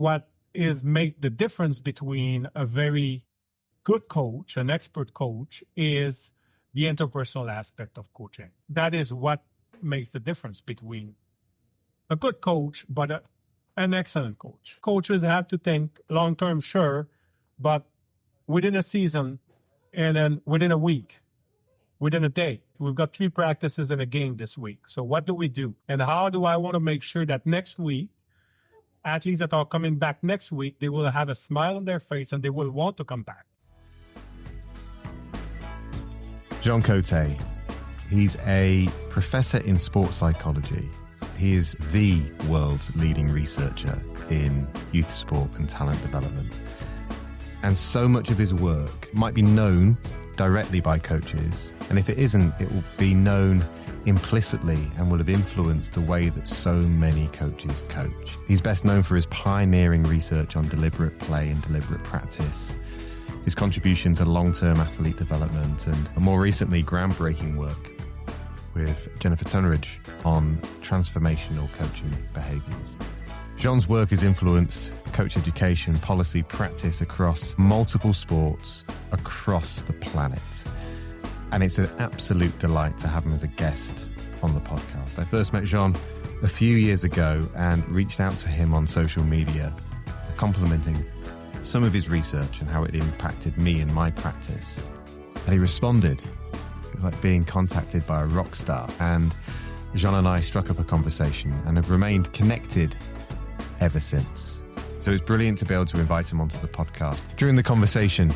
what is make the difference between a very good coach, an expert coach, is the interpersonal aspect of coaching. That is what makes the difference between a good coach, but an excellent coach. Coaches have to think long-term, sure, but within a season and then within a week, within a day. We've got 3 practices in a game this week. So what do we do? And how do I want to make sure that next week, athletes that are coming back next week, they will have a smile on their face and they will want to come back. Jean Côté, he's a professor in sports psychology. He is the world's leading researcher in youth sport and talent development. And so much of his work might be known directly by coaches, and if it isn't, it will be known implicitly and will have influenced the way that so many coaches coach. He's best known for his pioneering research on deliberate play and deliberate practice, his contribution to long-term athlete development, and more recently, groundbreaking work with Jennifer Tunridge on transformational coaching behaviours. Jean's work has influenced coach education, policy, practice across multiple sports across the planet. And it's an absolute delight to have him as a guest on the podcast. I first met Jean a few years ago and reached out to him on social media, complimenting some of his research and how it impacted me in my practice. And he responded. It was like being contacted by a rock star. And Jean and I struck up a conversation and have remained connected ever since. So it's brilliant to be able to invite him onto the podcast. During the conversation,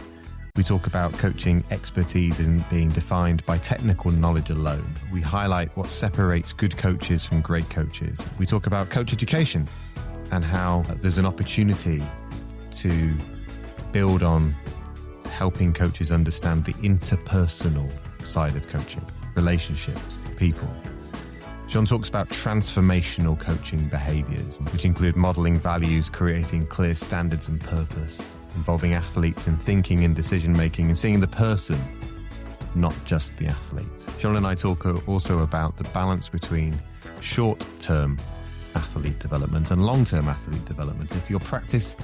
we talk about coaching expertise isn't being defined by technical knowledge alone. We highlight what separates good coaches from great coaches. We talk about coach education and how there's an opportunity to build on helping coaches understand the interpersonal side of coaching, relationships, people. Jean talks about transformational coaching behaviours, which include modelling values, creating clear standards and purpose, involving athletes in thinking and decision-making, and seeing the person, not just the athlete. Jean and I talk also about the balance between short-term athlete development and long-term athlete development. If your practice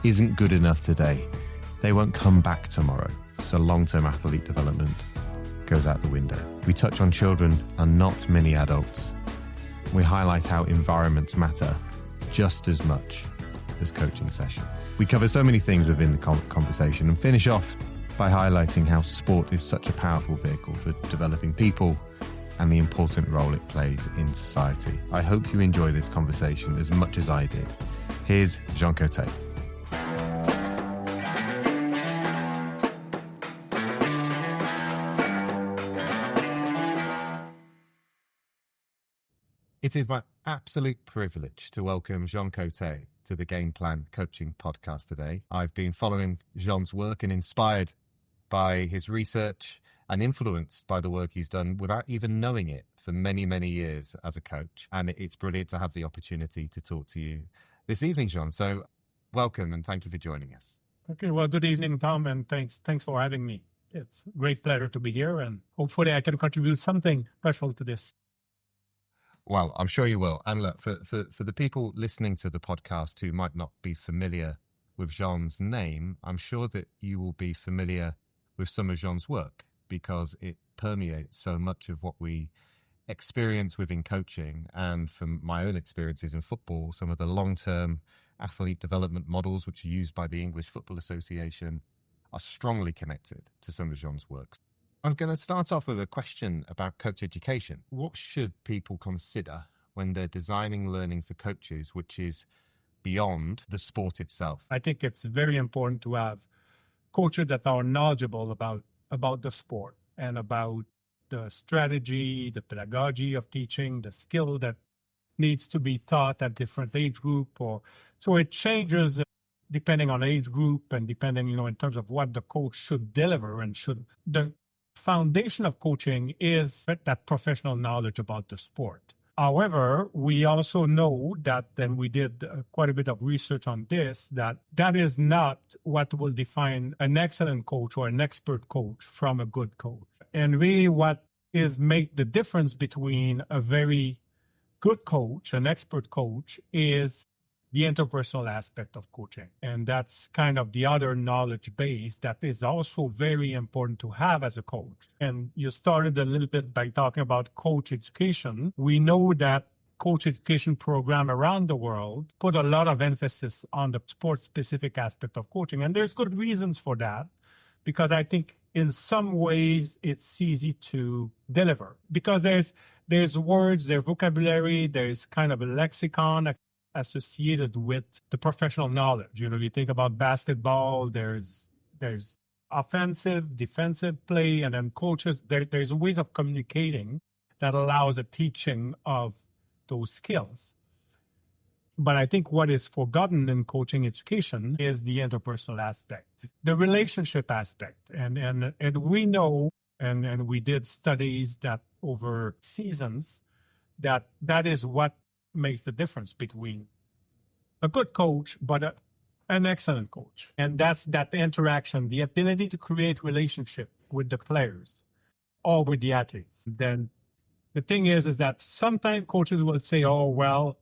isn't good enough today, they won't come back tomorrow. So long-term athlete development goes out the window. We touch on children and not many adults. We highlight how environments matter just as much as coaching sessions. We cover so many things within the conversation and finish off by highlighting how sport is such a powerful vehicle for developing people and the important role it plays in society. I hope you enjoy this conversation as much as I did. Here's Jean Côté. It is my absolute privilege to welcome Jean Côté to the Game Plan Coaching Podcast today. I've been following Jean's work and inspired by his research and influenced by the work he's done without even knowing it for many, many years as a coach. And it's brilliant to have the opportunity to talk to you this evening, Jean. So welcome and thank you for joining us. Okay, well, good evening, Tom, and thanks for having me. It's a great pleasure to be here, and hopefully I can contribute something special to this. Well, I'm sure you will. And look, for the people listening to the podcast who might not be familiar with Jean's name, I'm sure that you will be familiar with some of Jean's work because it permeates so much of what we experience within coaching. And from my own experiences in football, some of the long-term athlete development models which are used by the English Football Association are strongly connected to some of Jean's works. I'm going to start off with a question about coach education. What should people consider when they're designing learning for coaches, which is beyond the sport itself? I think it's very important to have coaches that are knowledgeable about the sport and about the strategy, the pedagogy of teaching, the skill that needs to be taught at different age group. So it changes depending on age group and depending, in terms of what the coach should deliver and should. The foundation of coaching is that professional knowledge about the sport. However, we also know that, and we did quite a bit of research on this, that is not what will define an excellent coach or an expert coach from a good coach. And really what is make the difference between a very good coach, an expert coach, is the interpersonal aspect of coaching. And that's kind of the other knowledge base that is also very important to have as a coach. And you started a little bit by talking about coach education. We know that coach education program around the world put a lot of emphasis on the sport-specific aspect of coaching. And there's good reasons for that, because I think in some ways it's easy to deliver, because there's words, there's vocabulary, there's kind of a lexicon associated with the professional knowledge. You think about basketball, there's offensive, defensive play, and then coaches, there's ways of communicating that allows the teaching of those skills. But I think what is forgotten in coaching education is the interpersonal aspect, the relationship aspect. And we know, and we did studies that over seasons, that is what makes the difference between a good coach, but an excellent coach. And that's that interaction, the ability to create relationship with the players or with the athletes. Then the thing is that sometimes coaches will say, oh, well,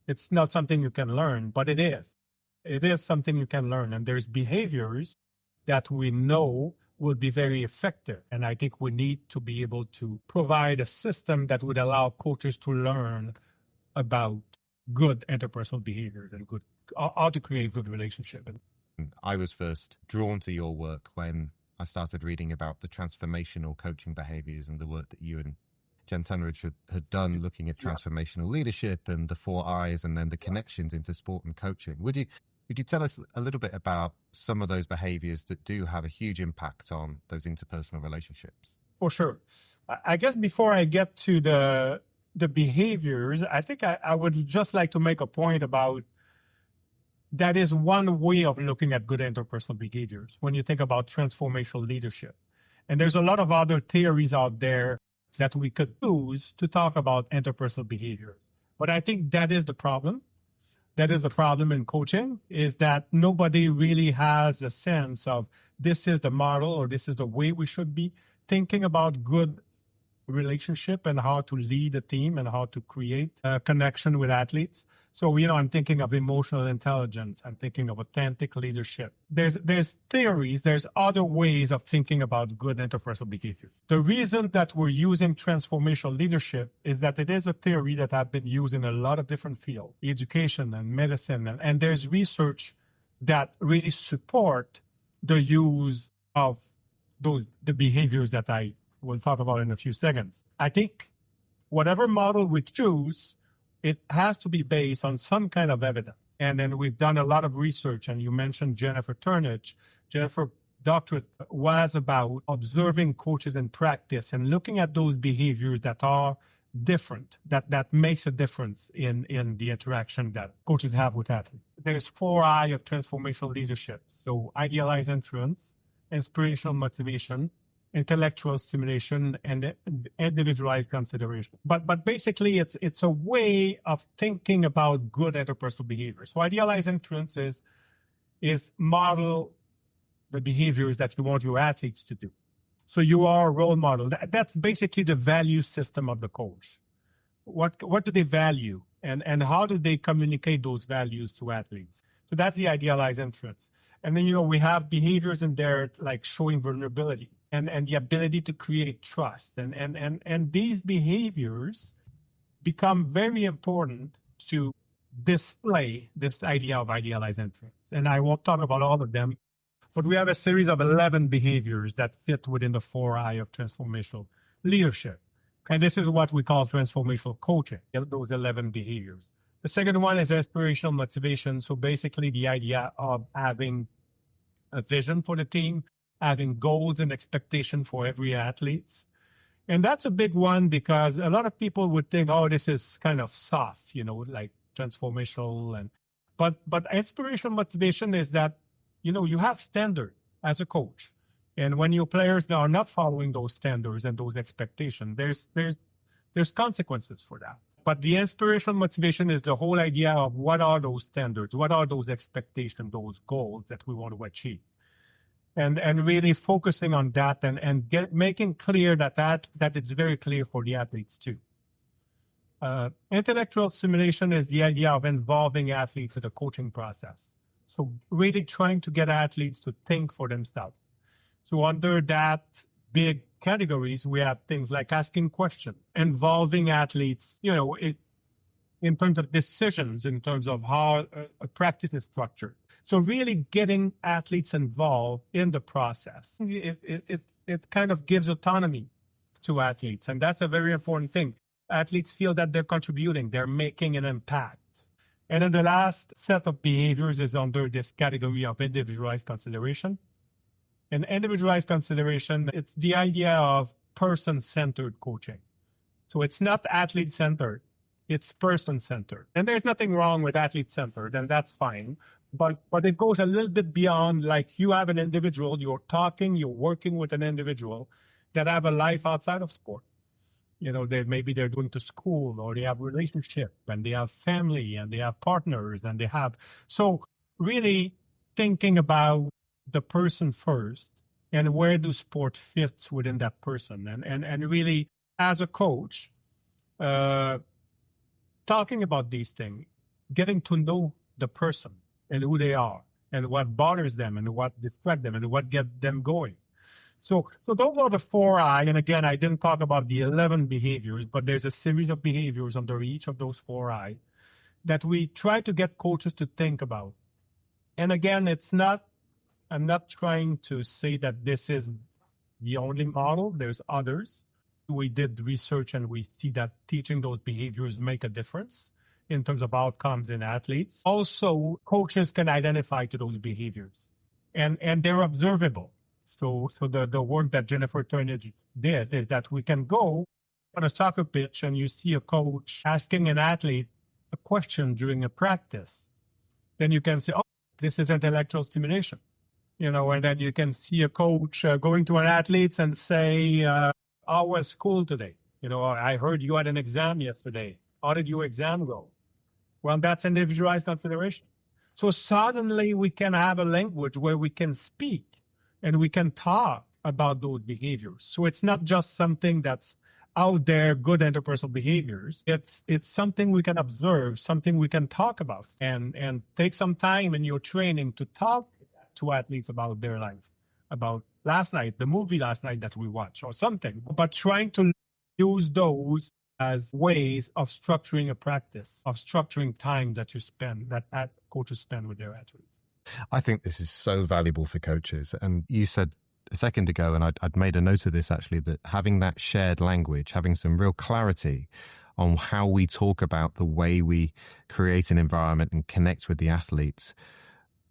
it's not something you can learn, but it is. It is something you can learn. And there's behaviors that we know will be very effective. And I think we need to be able to provide a system that would allow coaches to learn about good interpersonal behaviors and how to create good relationships. I was first drawn to your work when I started reading about the transformational coaching behaviors and the work that you and Jen Tunridge had done looking at transformational leadership and the 4 I's and then the connections into sport and coaching. Would you tell us a little bit about some of those behaviors that do have a huge impact on those interpersonal relationships? For sure. I guess before I get to the behaviors, I think I would just like to make a point about that is one way of looking at good interpersonal behaviors when you think about transformational leadership. And there's a lot of other theories out there that we could use to talk about interpersonal behavior. But I think that is the problem. That is the problem in coaching, is that nobody really has a sense of this is the model or this is the way we should be thinking about good relationship and how to lead a team and how to create a connection with athletes. So, I'm thinking of emotional intelligence. I'm thinking of authentic leadership. There's theories, there's other ways of thinking about good interpersonal behavior. The reason that we're using transformational leadership is that it is a theory that has been used in a lot of different fields, education and medicine. And there's research that really support the use of the behaviors that I will talk about in a few seconds. I think whatever model we choose, it has to be based on some kind of evidence. And then we've done a lot of research, and you mentioned Jennifer Turnage. Jennifer doctorate was about observing coaches in practice and looking at those behaviors that are different, that makes a difference in the interaction that coaches have with athletes. There's 4 I of transformational leadership. So idealized influence, inspirational motivation, intellectual stimulation, and individualized consideration. But basically, it's a way of thinking about good interpersonal behavior. So idealized influence is model the behaviors that you want your athletes to do. So you are a role model. That's basically the value system of the coach. What do they value, and how do they communicate those values to athletes? So that's the idealized influence. And then, we have behaviors in there like showing vulnerability and the ability to create trust. And these behaviors become very important to display this idea of idealized influence. And I won't talk about all of them, but we have a series of 11 behaviors that fit within the 4 I of transformational leadership. And this is what we call transformational coaching, those 11 behaviors. The second one is inspirational motivation. So basically the idea of having a vision for the team, having goals and expectation for every athlete. And that's a big one because a lot of people would think, oh, this is kind of soft, like transformational. But inspirational motivation is that, you have standard as a coach. And when your players are not following those standards and those expectations, there's consequences for that. But the inspirational motivation is the whole idea of what are those standards, what are those expectations, those goals that we want to achieve. And really focusing on that and making clear that it's very clear for the athletes too. Intellectual stimulation is the idea of involving athletes in the coaching process. So really trying to get athletes to think for themselves. So under that big categories, we have things like asking questions, involving athletes, in terms of decisions, in terms of how a practice is structured. So really getting athletes involved in the process. It kind of gives autonomy to athletes. And that's a very important thing. Athletes feel that they're contributing, they're making an impact. And then the last set of behaviors is under this category of individualized consideration. And individualized consideration, it's the idea of person-centered coaching. So it's not athlete-centered, it's person-centered. And there's nothing wrong with athlete-centered, and that's fine. But it goes a little bit beyond, like you have an individual, you're working with an individual that have a life outside of sport. Maybe they're going to school, or they have relationship, and they have family, and they have partners, and they have. So really thinking about the person first, and where do sport fits within that person, and really as a coach, talking about these things, getting to know the person and who they are, and what bothers them, and what distracts them, and what gets them going. So those are the 4 I, and again, I didn't talk about the 11 behaviors, but there's a series of behaviors under each of those 4 I that we try to get coaches to think about. And again, I'm not trying to say that this is the only model. There's others. We did research and we see that teaching those behaviors make a difference in terms of outcomes in athletes. Also, coaches can identify to those behaviors, and they're observable. So the work that Jennifer Turnage did is that we can go on a soccer pitch and you see a coach asking an athlete a question during a practice. Then you can say, oh, this is intellectual stimulation. And then you can see a coach going to an athlete and say, how was school today? I heard you had an exam yesterday. How did your exam go? Well, that's individualized consideration. So suddenly we can have a language where we can speak and we can talk about those behaviors. So it's not just something that's out there, good interpersonal behaviors. It's something we can observe, something we can talk about, and take some time in your training to talk to athletes about their life, about the movie last night that we watched or something, but trying to use those as ways of structuring a practice, of structuring time that coaches spend with their athletes. I think this is so valuable for coaches. And you said a second ago, and I'd made a note of this actually, that having that shared language, having some real clarity on how we talk about the way we create an environment and connect with the athletes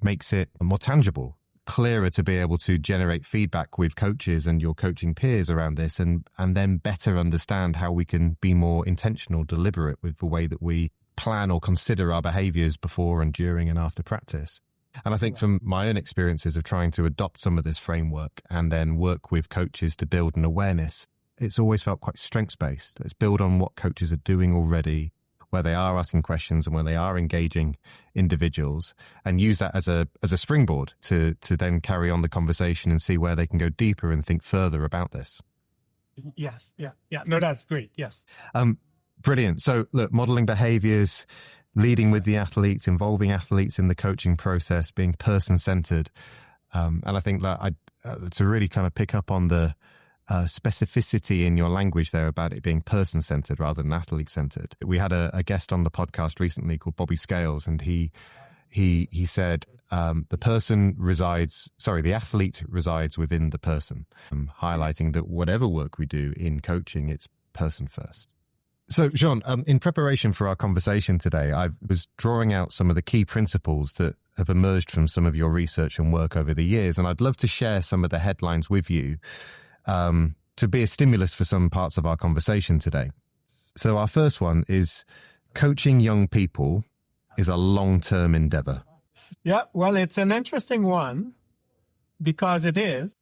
makes it more tangible, clearer to be able to generate feedback with coaches and your coaching peers around this, and then better understand how we can be more intentional, deliberate with the way that we plan or consider our behaviors before and during and after practice. And I think from my own experiences of trying to adopt some of this framework and then work with coaches to build an awareness, it's always felt quite strengths-based. Let's build on what coaches are doing already, where they are asking questions and where they are engaging individuals, and use that as a springboard to then carry on the conversation and see where they can go deeper and think further about this. Yes. Yeah. No, that's great. Yes. Brilliant. So look, modeling behaviors, leading with the athletes, involving athletes in the coaching process, being person-centered. And I think that to really kind of pick up on the specificity in your language there about it being person-centered rather than athlete-centered. We had a guest on the podcast recently called Bobby Scales, and he said the athlete resides within the person, highlighting that whatever work we do in coaching, it's person first. So, Jean, in preparation for our conversation today, I was drawing out some of the key principles that have emerged from some of your research and work over the years, and I'd love to share some of the headlines with you to be a stimulus for some parts of our conversation today. So our first one is coaching young people is a long-term endeavor. Yeah, well, it's an interesting one because it is.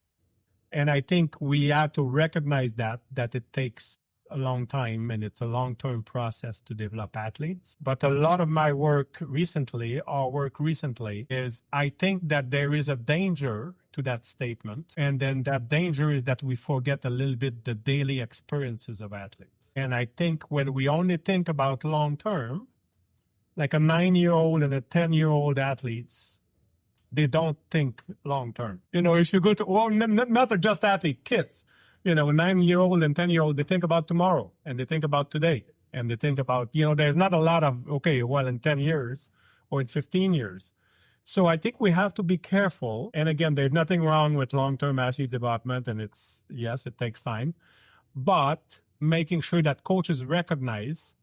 And I think we have to recognize that it takes a long time and it's a long-term process to develop athletes. But a lot of my work recently is I think that there is a danger to that statement. And then that danger is that we forget a little bit the daily experiences of athletes. And I think when we only think about long term, like a 9-year-old and a 10-year-old athletes, they don't think long term. If you go to, not just athlete, kids, a 9-year-old and 10-year-old, they think about tomorrow and they think about today. And they think about, there's not a lot of, in 10 years or in 15 years. So I think we have to be careful. And again, there's nothing wrong with long-term athlete development. And yes, it takes time. But making sure that coaches recognize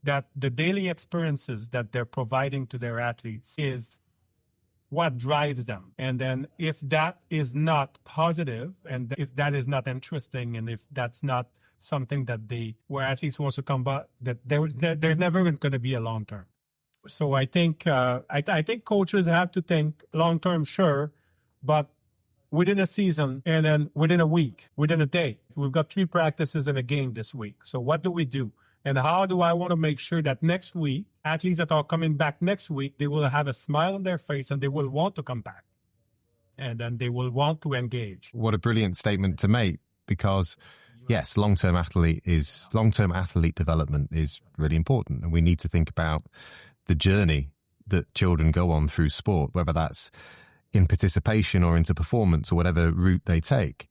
that the daily experiences that they're providing to their athletes is what drives them. And then if that is not positive, and if that is not interesting, and if that's not something that where athletes want to come back, that there's never going to be a long term. So I think I think coaches have to think long term, sure, but within a season and then within a week, within a day. We've got 3 practices in a game this week. So what do we do? And how do I want to make sure that next week, athletes that are coming back next week, they will have a smile on their face and they will want to come back. And then they will want to engage. What a brilliant statement to make, because yes, long-term athlete development is really important. And we need to think about the journey that children go on through sport, whether that's in participation or into performance or whatever route they take.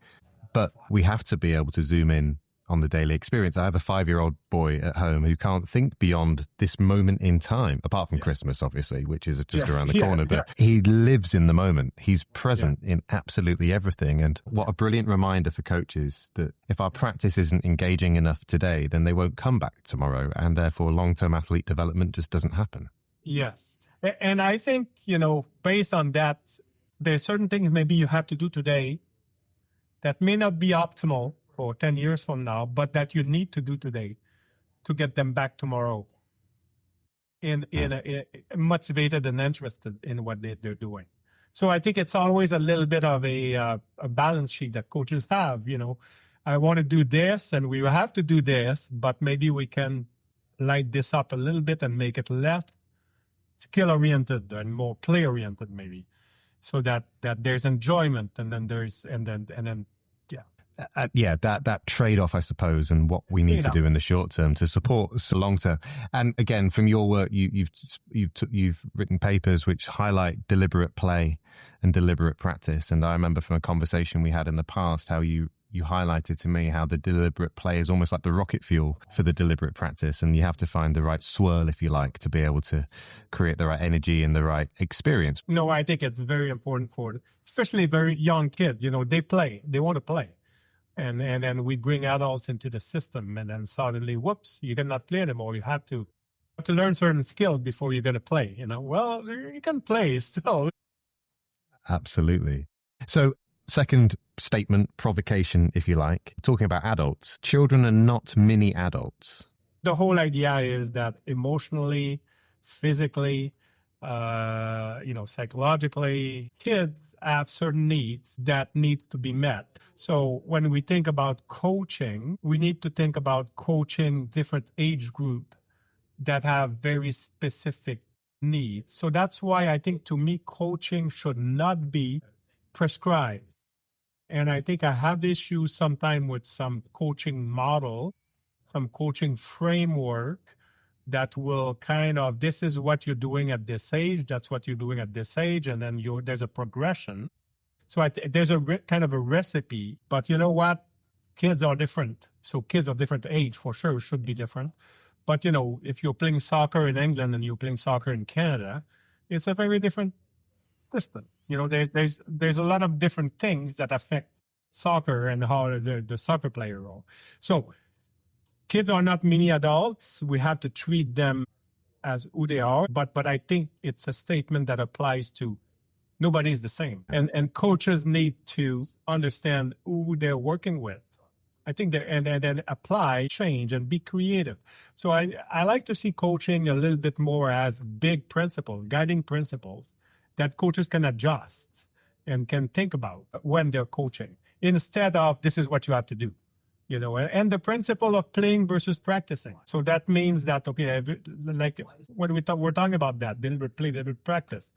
But we have to be able to zoom in on the daily experience. I have a 5-year-old boy at home who can't think beyond this moment in time, apart from Christmas, obviously, which is just around the corner. But he lives in the moment. He's present in absolutely everything. And what a brilliant reminder for coaches that if our practice isn't engaging enough today, then they won't come back tomorrow. And therefore, long-term athlete development just doesn't happen. Yes. And I think, based on that, there's certain things maybe you have to do today that may not be optimal for 10 years from now, but that you need to do today to get them back tomorrow in motivated and interested in what they're doing. So I think it's always a little bit of a balance sheet that coaches have. I want to do this and we have to do this, but maybe we can light this up a little bit and make it less skill-oriented and more play-oriented maybe, so that there's enjoyment and then that trade-off, I suppose, and what we need to do in the short term to support the long term. And again, from your work, you've written papers which highlight deliberate play and deliberate practice. And I remember from a conversation we had in the past how you highlighted to me how the deliberate play is almost like the rocket fuel for the deliberate practice, and you have to find the right swirl, if you like, to be able to create the right energy and the right experience. No, I think it's very important for, especially very young kids. They play, they want to play. And then we bring adults into the system, and then suddenly, whoops, you cannot play anymore. You have to learn certain skills before you're going to play. Well, you can play still. Absolutely. So, second statement, provocation, if you like, talking about adults. Children are not mini adults. The whole idea is that emotionally, physically, psychologically, kids have certain needs that need to be met. So when we think about coaching, we need to think about coaching different age group that have very specific needs. So that's why I think, to me, coaching should not be prescribed. And I think I have issues sometimes with some coaching model, some coaching framework that will kind of, this is what you're doing at this age, that's what you're doing at this age, and then there's a progression. So there's kind of a recipe, but you know what? Kids are different. So kids of different age, for sure, should be different. But, if you're playing soccer in England and you're playing soccer in Canada, it's a very different system. There's a lot of different things that affect soccer and how the soccer player role. So kids are not mini adults. We have to treat them as who they are. But I think it's a statement that applies to nobody is the same. And coaches need to understand who they're working with. I think and then apply change and be creative. So I like to see coaching a little bit more as big principles, guiding principles that coaches can adjust and can think about when they're coaching, instead of this is what you have to do. And the principle of playing versus practicing. So that means that, like when we're talking about that, deliberate play, deliberate practice.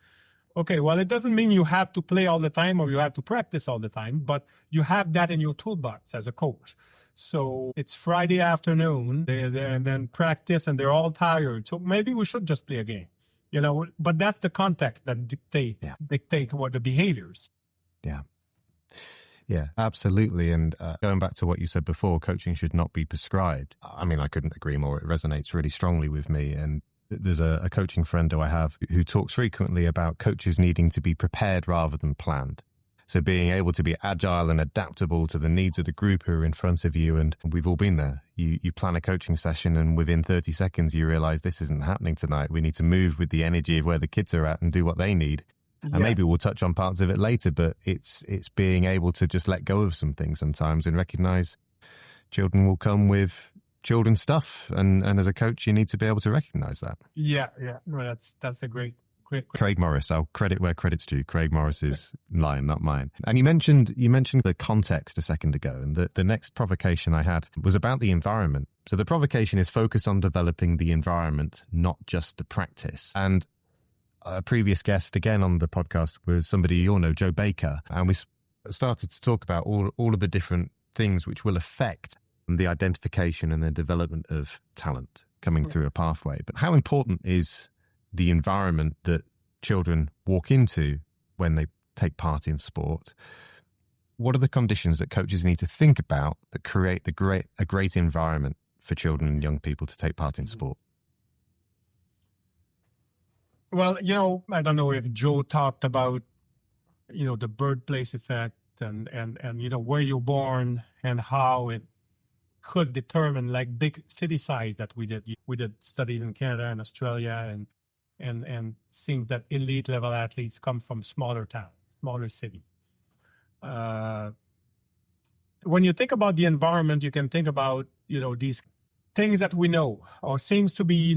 Okay, well, it doesn't mean you have to play all the time or you have to practice all the time, but you have that in your toolbox as a coach. So it's Friday afternoon, and then practice, and they're all tired. So maybe we should just play a game, But that's the context that dictate what the behaviors. Yeah. Yeah, absolutely. And going back to what you said before, coaching should not be prescribed. I mean, I couldn't agree more. It resonates really strongly with me. And there's a coaching friend who I have who talks frequently about coaches needing to be prepared rather than planned. So being able to be agile and adaptable to the needs of the group who are in front of you. And we've all been there. You plan a coaching session and within 30 seconds, you realize this isn't happening tonight. We need to move with the energy of where the kids are at and do what they need. And maybe we'll touch on parts of it later, but it's being able to just let go of some things sometimes and recognize children will come with children's stuff. And as a coach, you need to be able to recognize that. Yeah. Well, that's a great. Craig Morris, I'll credit where credit's due. Craig Morris's line, not mine. And you mentioned the context a second ago, and the next provocation I had was about the environment. So the provocation is focus on developing the environment, not just the practice. And a previous guest, again on the podcast, was somebody you'll know, Joe Baker. And we started to talk about all of the different things which will affect the identification and the development of talent coming through a pathway. But how important is the environment that children walk into when they take part in sport? What are the conditions that coaches need to think about that create a great environment for children and young people to take part in sport? Well, I don't know if Joe talked about, the birthplace effect and where you're born and how it could determine, like, big city size that we did. We did studies in Canada and Australia and seeing that elite level athletes come from smaller towns, smaller cities. When you think about the environment, you can think about, these things that we know or seems to be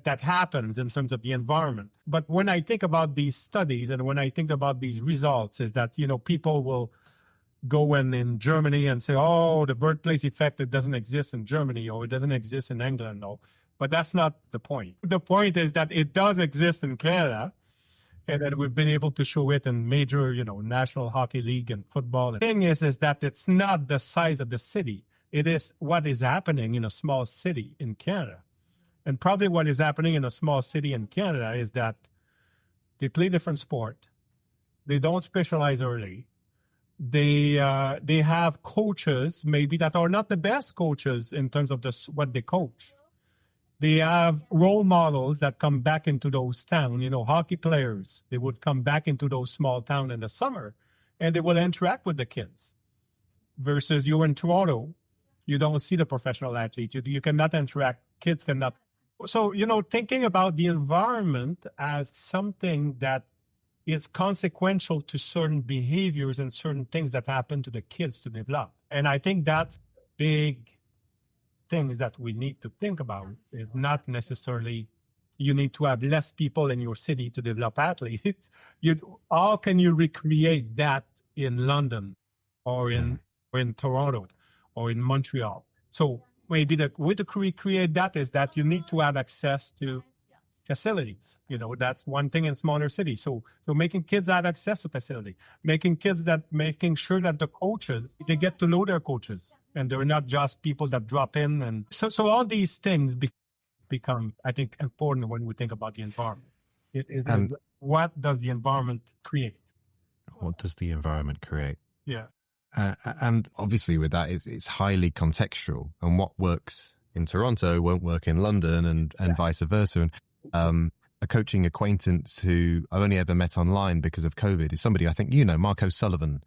that happens in terms of the environment. But when I think about these studies and when I think about these results is that, people will go in Germany and say, oh, the birthplace effect, it doesn't exist in Germany or it doesn't exist in England. No. But that's not the point. The point is that it does exist in Canada and that we've been able to show it in major, National Hockey League and football. The thing is that it's not the size of the city. It is what is happening in a small city in Canada. And probably what is happening in a small city in Canada is that they play different sport. They don't specialize early. They have coaches maybe that are not the best coaches in terms of what they coach. They have role models that come back into those towns, hockey players. They would come back into those small towns in the summer and they will interact with the kids. Versus you in Toronto, you don't see the professional athletes. You cannot interact. Kids cannot. So, thinking about the environment as something that is consequential to certain behaviors and certain things that happen to the kids to develop. And I think that's big things that we need to think about. It's not necessarily you need to have less people in your city to develop athletes. How can you recreate that in London or in Toronto or in Montreal? So maybe the way to recreate that is that you need to have access to facilities. That's one thing in smaller cities. So making kids have access to facility, making sure that the coaches, they get to know their coaches and they're not just people that drop in. And so all these things become, I think, important when we think about the environment. What does the environment create? What does the environment create? Yeah. And obviously with that, it's highly contextual, and what works in Toronto won't work in London and vice versa. And a coaching acquaintance who I only ever met online because of COVID is somebody I think Mark O'Sullivan.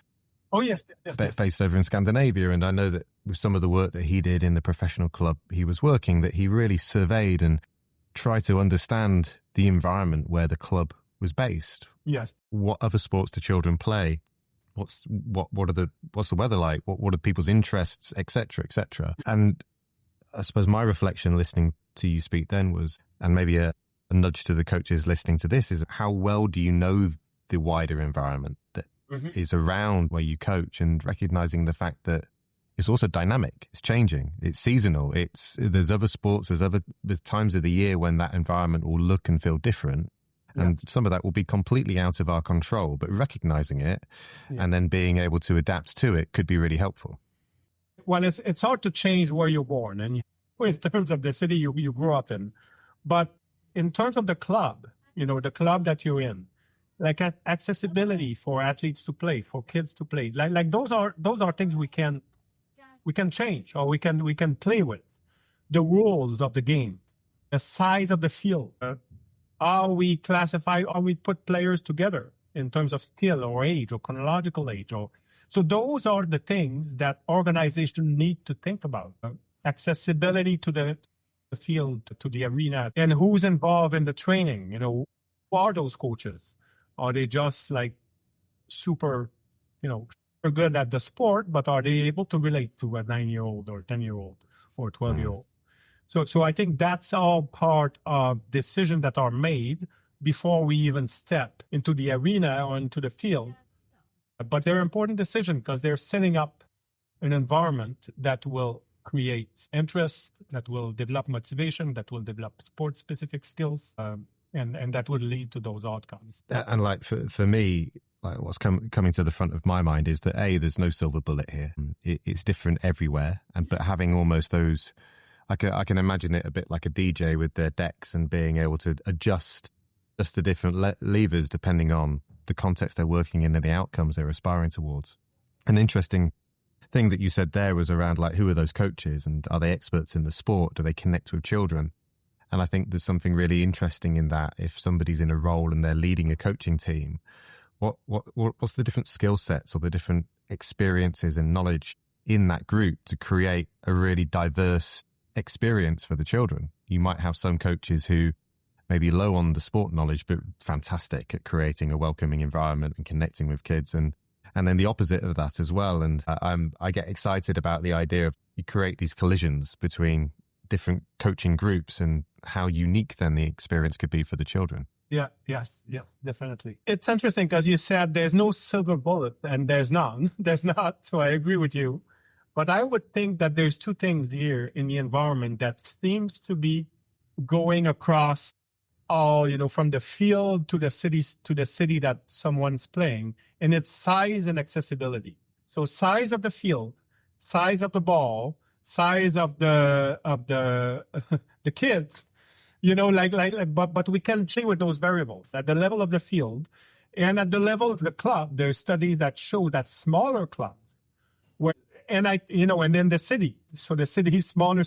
Oh, yes. Based over in Scandinavia. And I know that with some of the work that he did in the professional club he was working, that he really surveyed and tried to understand the environment where the club was based. Yes. What other sports do children play? What's the weather like? What are people's interests, et cetera, And I suppose my reflection listening to you speak then was, and maybe a nudge to the coaches listening to this, is how well do you know the wider environment that is around where you coach, and recognizing the fact that it's also dynamic, it's changing, it's seasonal, there's other sports, there's times of the year when that environment will look and feel different. And some of that will be completely out of our control, but recognizing it and then being able to adapt to it could be really helpful. Well, it's hard to change where you're born and in terms of the city you grew up in. But in terms of the club, the club that you're in, like accessibility for athletes to play, for kids to play, like those are things we can change, or we can play with. The rules of the game, the size of the field, how we classify, how we put players together in terms of skill or age or chronological age. So those are the things that organizations need to think about. Accessibility to the field, to the arena, and who's involved in the training. Who are those coaches? Are they just like super good at the sport, but are they able to relate to a 9-year-old or 10-year-old or 12-year-old? So I think that's all part of decisions that are made before we even step into the arena or into the field. But they're important decisions because they're setting up an environment that will create interest, that will develop motivation, that will develop sport-specific skills, and that would lead to those outcomes. And like for me, like what's coming to the front of my mind is that there's no silver bullet here. It's different everywhere, but having almost those, I can imagine it a bit like a DJ with their decks and being able to adjust just the different levers depending on the context they're working in and the outcomes they're aspiring towards. An interesting thing that you said there was around like, who are those coaches and are they experts in the sport? Do they connect with children? And I think there's something really interesting in that. If somebody's in a role and they're leading a coaching team, what's the different skill sets or the different experiences and knowledge in that group to create a really diverse experience for the children? You might have some coaches who may be low on the sport knowledge, but fantastic at creating a welcoming environment and connecting with kids. And then the opposite of that as well. And I get excited about the idea of you create these collisions between different coaching groups and how unique then the experience could be for the children. Yes, definitely. It's interesting because you said there's no silver bullet, and there's none. There's not, so I agree with you. But I would think that there's two things here in the environment that seems to be going across all, from the field to the city that someone's playing, and it's size and accessibility. So size of the field, size of the ball, size of the the kids, but we can play with those variables at the level of the field, and at the level of the club. There's studies that show that smaller clubs, and then the city. So the city is smaller,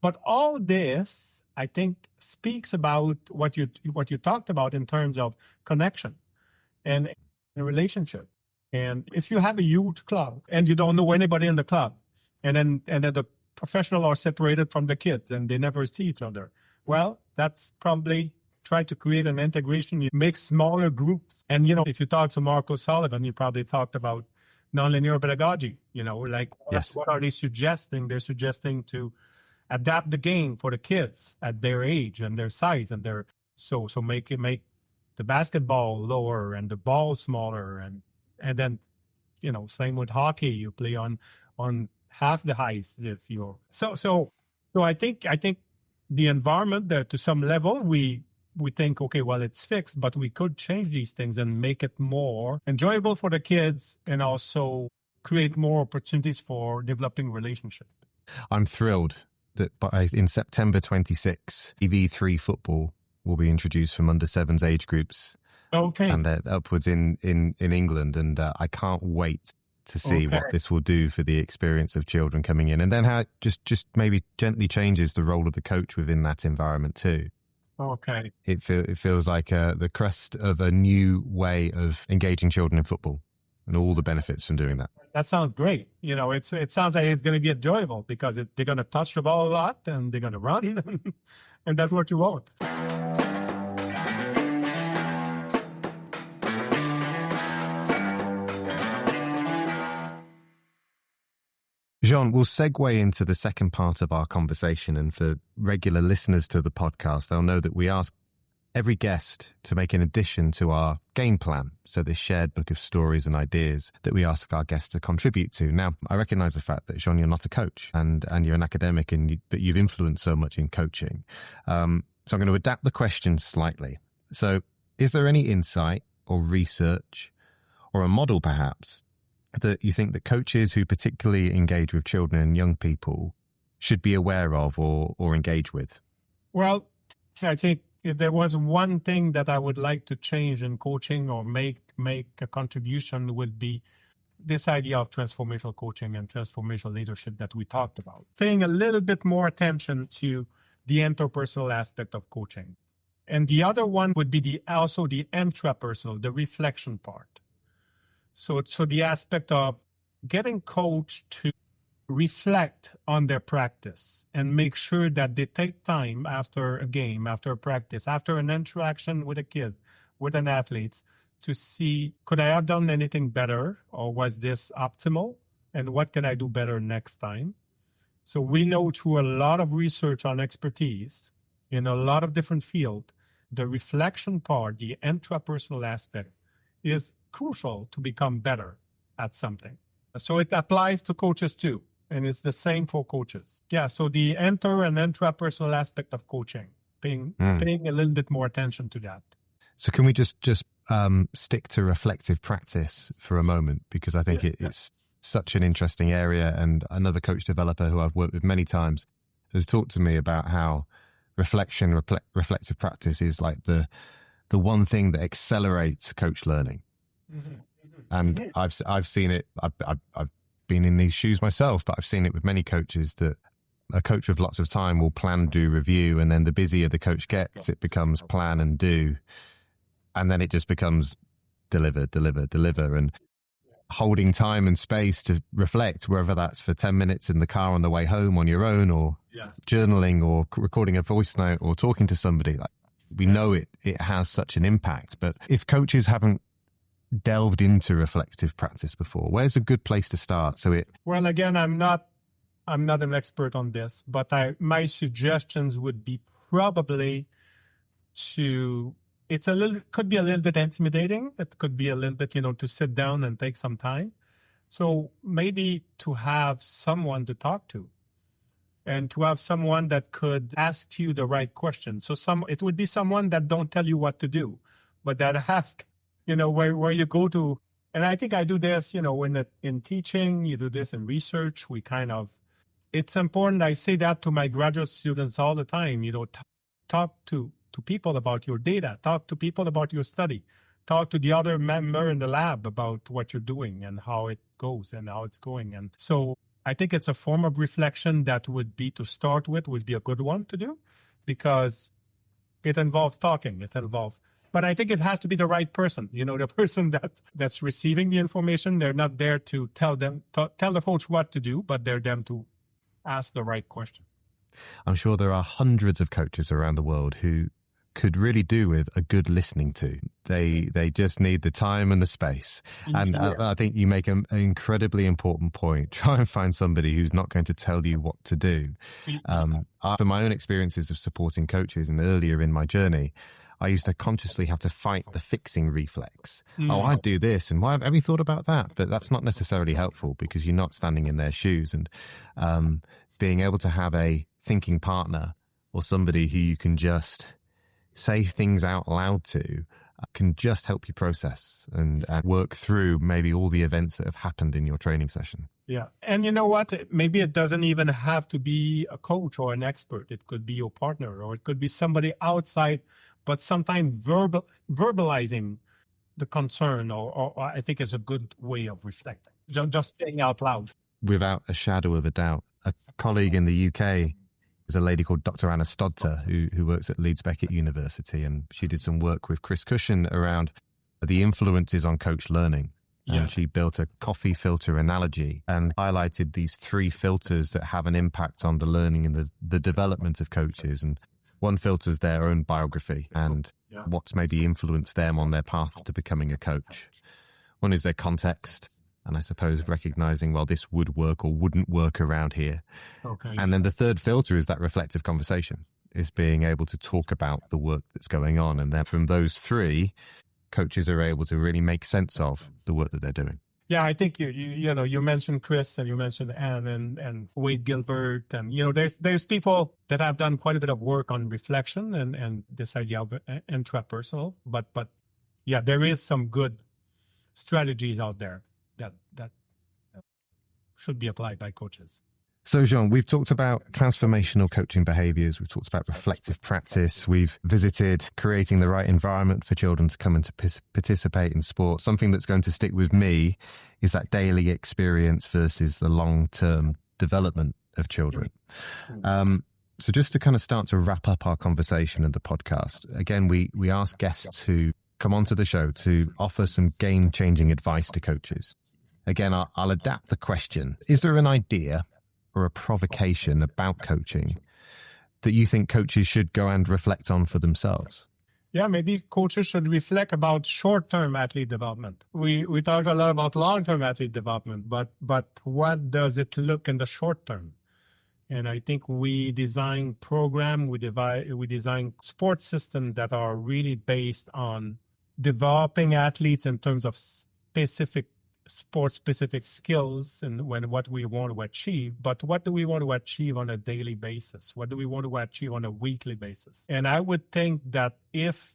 but all this I think speaks about what you talked about in terms of connection and relationship. And if you have a huge club and you don't know anybody in the club, and then the professionals are separated from the kids and they never see each other, well, that's probably try to create an integration. You make smaller groups. And, if you talk to Mark O'Sullivan, you probably talked about nonlinear pedagogy, Yes. What are they suggesting? They're suggesting to adapt the game for the kids at their age and their size and so make the basketball lower and the ball smaller and then, same with hockey, you play on half the height if you're so I think the environment there, to some level, we think, okay, well, it's fixed, but we could change these things and make it more enjoyable for the kids and also create more opportunities for developing relationships. I'm thrilled that in September 26, EV3 football will be introduced from under 7s age groups. Okay. And they're upwards in England. And I can't wait to see what this will do for the experience of children coming in. And then how it just maybe gently changes the role of the coach within that environment too. Okay. It feels like the crust of a new way of engaging children in football and all the benefits from doing that. That sounds great. It sounds like it's going to be enjoyable because they're going to touch the ball a lot and they're going to run, and that's what you want. Jean, we'll segue into the second part of our conversation. And for regular listeners to the podcast, they'll know that we ask every guest to make an addition to our game plan. So this shared book of stories and ideas that we ask our guests to contribute to. Now, I recognize the fact that, Jean, you're not a coach and you're an academic, but you've influenced so much in coaching. So I'm going to adapt the question slightly. So is there any insight or research or a model perhaps that you think that coaches who particularly engage with children and young people should be aware of or engage with? Well, I think if there was one thing that I would like to change in coaching or make a contribution, would be this idea of transformational coaching and transformational leadership that we talked about. Paying a little bit more attention to the interpersonal aspect of coaching. And the other one would be also the intrapersonal, the reflection part. So the aspect of getting coached to reflect on their practice and make sure that they take time after a game, after a practice, after an interaction with a kid, with an athlete, to see, could I have done anything better, or was this optimal, and what can I do better next time? So we know through a lot of research on expertise in a lot of different fields, the reflection part, the intrapersonal aspect, is crucial to become better at something. So it applies to coaches too, and it's the same for coaches. Yeah, so the inter and intrapersonal aspect of coaching, paying a little bit more attention to that. So can we just stick to reflective practice for a moment? Because I think it's such an interesting area. And another coach developer who I've worked with many times has talked to me about how reflective practice is like the one thing that accelerates coach learning. And I've seen it. I've been in these shoes myself, but I've seen it with many coaches that a coach with lots of time will plan, do, review, and then the busier the coach gets, it becomes plan and do. And then it just becomes deliver. And holding time and space to reflect, whether that's for 10 minutes in the car on the way home on your own, or journaling, or recording a voice note, or talking to somebody. Like, we know it has such an impact. But if coaches haven't delved into reflective practice before, where's a good place to start? Well, again, I'm not an expert on this, but my suggestions would be probably could be a little bit intimidating. It could be a little bit, to sit down and take some time. So maybe to have someone to talk to, and to have someone that could ask you the right question. So it would be someone that don't tell you what to do, but that ask, where you go to. And I think I do this, in teaching, you do this in research. It's important. I say that to my graduate students all the time, talk to people about your data, talk to people about your study, talk to the other member in the lab about what you're doing and how it goes and how it's going. And so I think it's a form of reflection that would be, to start with, would be a good one to do, because it involves talking, but I think it has to be the right person, the person that's receiving the information. They're not there to tell the coach what to do, but they're them to ask the right question. I'm sure there are hundreds of coaches around the world who could really do with a good listening to. They just need the time and the space. And I think you make an incredibly important point. Try and find somebody who's not going to tell you what to do. After my own experiences of supporting coaches and earlier in my journey, I used to consciously have to fight the fixing reflex. Oh, I do this, and why have you thought about that? But that's not necessarily helpful, because you're not standing in their shoes. And being able to have a thinking partner, or somebody who you can just say things out loud to, can just help you process and work through maybe all the events that have happened in your training session. Yeah. And you know what? Maybe it doesn't even have to be a coach or an expert. It could be your partner, or it could be somebody outside, but sometimes verbalizing the concern or I think is a good way of reflecting. Just saying out loud. Without a shadow of a doubt. A colleague in the UK is a lady called Dr. Anna Stodter, who works at Leeds Beckett University, and she did some work with Chris Cushion around the influences on coach learning. And she built a coffee filter analogy and highlighted these 3 filters that have an impact on the learning and the development of coaches. And one filter is their own biography and what's maybe influenced them on their path to becoming a coach. One is their context, and I suppose recognizing, well, this would work or wouldn't work around here. Okay. And then the third filter is that reflective conversation, is being able to talk about the work that's going on. And then from those 3, coaches are able to really make sense of the work that they're doing. Yeah, I think you mentioned Chris and you mentioned Anne and Wade Gilbert, and there's people that have done quite a bit of work on reflection and this idea of intrapersonal, but yeah, there is some good strategies out there that should be applied by coaches. So, Jean, we've talked about transformational coaching behaviors. We've talked about reflective practice. We've visited creating the right environment for children to come and to participate in sport. Something that's going to stick with me is that daily experience versus the long-term development of children. So just to kind of start to wrap up our conversation and the podcast, again, we ask guests who come onto the show to offer some game-changing advice to coaches. Again, I'll adapt the question. Is there an idea or a provocation about coaching that you think coaches should go and reflect on for themselves? Yeah, maybe coaches should reflect about short-term athlete development. We talk a lot about long-term athlete development, but what does it look in the short term? And I think we design program, we design sports systems that are really based on developing athletes in terms of sport-specific skills and what we want to achieve, but what do we want to achieve on a daily basis? What do we want to achieve on a weekly basis? And I would think that if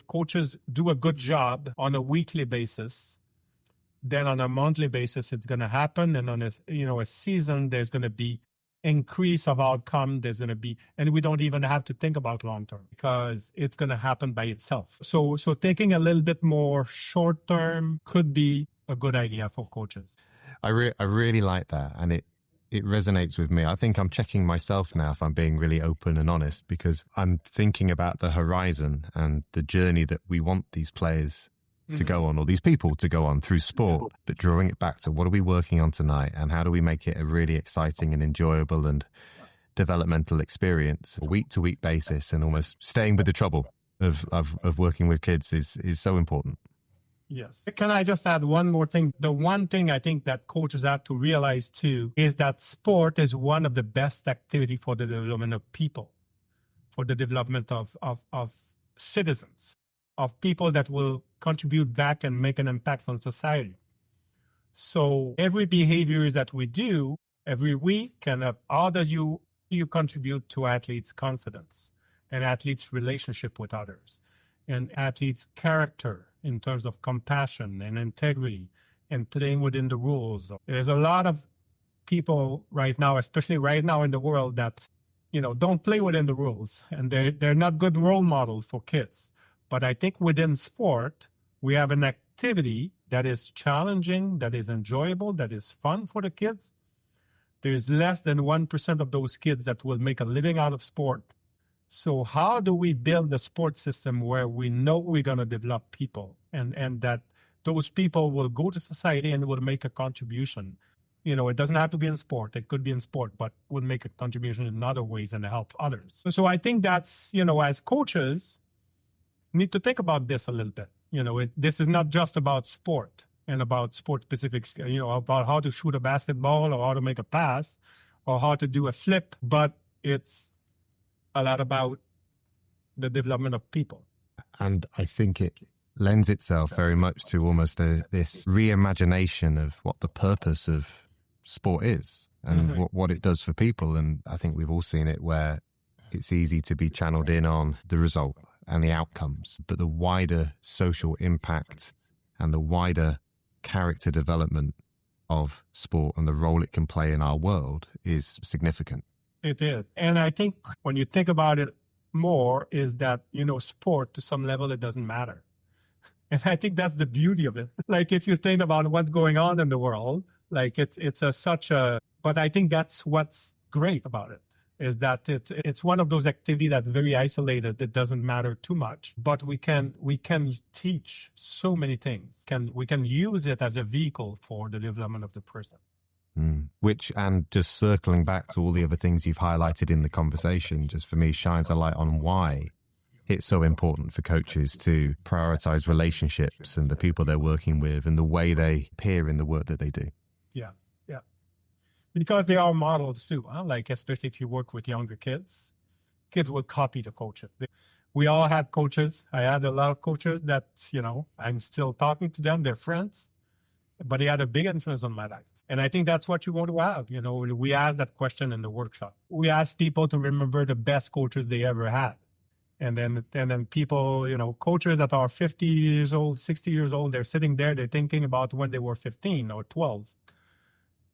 coaches do a good job on a weekly basis, then on a monthly basis, it's going to happen. And on a season, there's going to be increase of outcome. There's going to be, and we don't even have to think about long term because it's going to happen by itself. So thinking a little bit more short term could be a good idea for coaches. I really like that, and it resonates with me. I think I'm checking myself now if I'm being really open and honest, because I'm thinking about the horizon and the journey that we want these players to go on, or these people to go on through sport, but drawing it back to what are we working on tonight and how do we make it a really exciting and enjoyable and developmental experience, a week-to-week basis, and almost staying with the trouble of working with kids is so important. Yes. Can I just add one more thing? The one thing I think that coaches have to realize too is that sport is one of the best activity for the development of people, for the development of citizens, of people that will contribute back and make an impact on society. So every behavior that we do every week how do you contribute to athletes' confidence and athletes' relationship with others and athletes' character in terms of compassion and integrity and playing within the rules. There's a lot of people right now, especially right now in the world, that don't play within the rules, and they're not good role models for kids. But I think within sport, we have an activity that is challenging, that is enjoyable, that is fun for the kids. There's less than 1% of those kids that will make a living out of sport. So how do we build a sports system where we know we're going to develop people and that those people will go to society and will make a contribution? It doesn't have to be in sport. It could be in sport, but will make a contribution in other ways and help others. So I think that's, as coaches, need to think about this a little bit. This is not just about sport and about sport specifics, about how to shoot a basketball or how to make a pass or how to do a flip, but it's a lot about the development of people. And I think it lends itself very much to almost this reimagination of what the purpose of sport is and what it does for people. And I think we've all seen it where it's easy to be channeled in on the result and the outcomes, but the wider social impact and the wider character development of sport and the role it can play in our world is significant. It is. And I think when you think about it more is that, sport to some level, it doesn't matter. And I think that's the beauty of it. Like if you think about what's going on in the world, like but I think that's what's great about it, is that it's one of those activities that's very isolated. It doesn't matter too much, but we can teach so many things. We can use it as a vehicle for the development of the person. Which, and just circling back to all the other things you've highlighted in the conversation, just for me shines a light on why it's so important for coaches to prioritize relationships and the people they're working with and the way they appear in the work that they do. Yeah. Because they are models too, huh? Like especially if you work with younger kids will copy the coaches. We all had coaches. I had a lot of coaches that, I'm still talking to them, they're friends, but they had a big influence on my life. And I think that's what you want to have. We asked that question in the workshop. We asked people to remember the best coaches they ever had. And then people, coaches that are 50 years old, 60 years old, they're sitting there, they're thinking about when they were 15 or 12.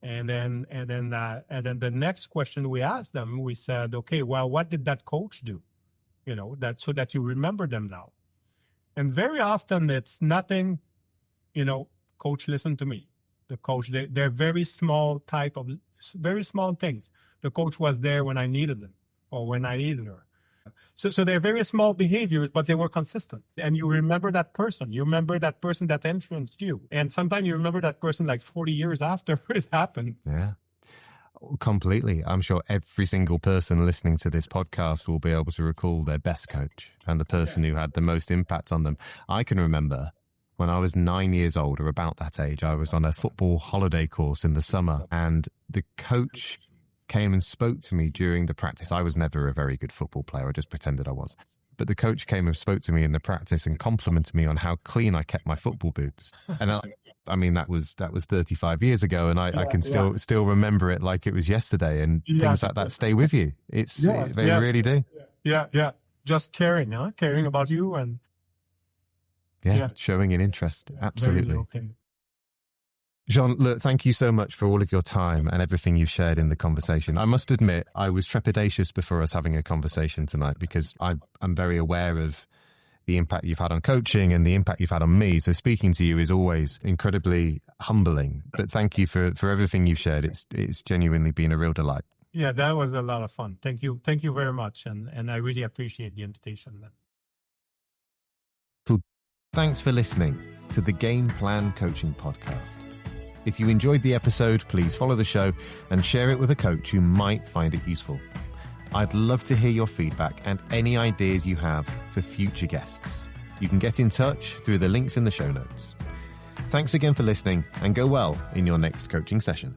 And then the next question we asked them, we said, okay, well, what did that coach do? So that you remember them now. And very often it's nothing, coach, listen to me. The coach, they're very small things. The coach was there when I needed them or when I needed her. So they're very small behaviors, but they were consistent. And you remember that person. You remember that person that influenced you. And sometimes you remember that person like 40 years after it happened. Yeah, completely. I'm sure every single person listening to this podcast will be able to recall their best coach and the person who had the most impact on them. I can remember when I was 9 years old, or about that age, I was on a football holiday course in the summer, and the coach came and spoke to me during the practice. I was never a very good football player. I just pretended I was. But the coach came and spoke to me in the practice and complimented me on how clean I kept my football boots. And I mean, that was 35 years ago, and I can still remember it like it was yesterday. And things like that stay with you. They really do. Yeah. Just caring, caring about you and showing an interest. Absolutely. Jean, look, thank you so much for all of your time and everything you shared in the conversation. I must admit, I was trepidatious before us having a conversation tonight because I'm very aware of the impact you've had on coaching and the impact you've had on me. So speaking to you is always incredibly humbling. But thank you for everything you've shared. It's genuinely been a real delight. Yeah, that was a lot of fun. Thank you. Thank you very much. And I really appreciate the invitation. So thanks for listening to the Game Plan Coaching Podcast. If you enjoyed the episode, please follow the show and share it with a coach who might find it useful. I'd love to hear your feedback and any ideas you have for future guests. You can get in touch through the links in the show notes. Thanks again for listening, and go well in your next coaching session.